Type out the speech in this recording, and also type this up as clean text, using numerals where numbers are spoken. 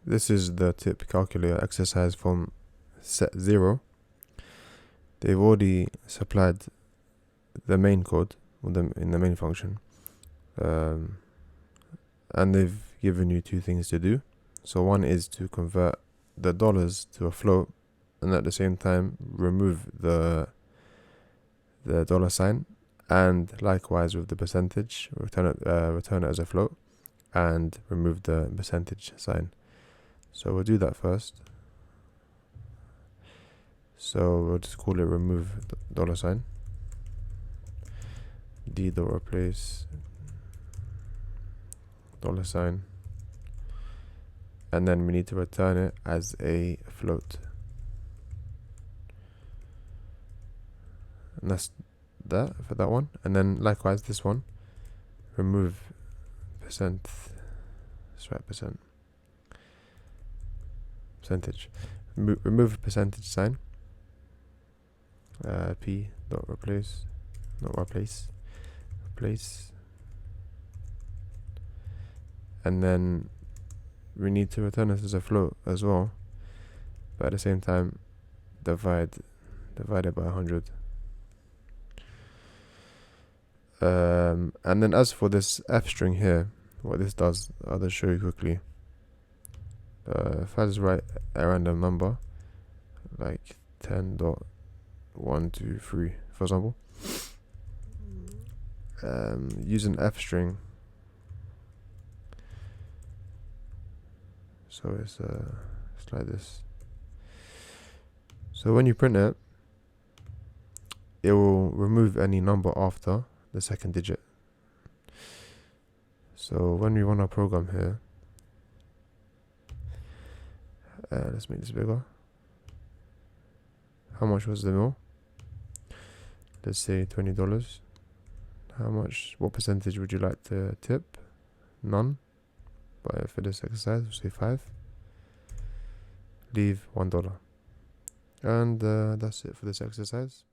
This is the tip calculator exercise from set 0. They've already supplied the main code in the main function, and they've given you two things to do. So one is to convert the dollars to a float, and at the same time remove the dollar sign, and likewise with the percentage, return it as a float and remove the percentage sign. So we'll do that first. So we'll just call it remove dollar sign, d.replace dollar sign, and then we need to return it as a float. And that's that for that one. And then likewise this one, remove percent, let's write percentage, remove percentage sign, p dot replace, not replace, and then we need to return this as a float as well, but at the same time divided by 100. And then as for this f string here, what this does, I'll just show you quickly. If I just write a random number like 10.123 for example, using f string, so it's like this. So when you print it, it will remove any number after the second digit. So when we run our program here, let's make this bigger. How much was the meal? Let's say $20. What percentage would you like to tip? None. But for this exercise, we'll say 5. Leave $1. And that's it for this exercise.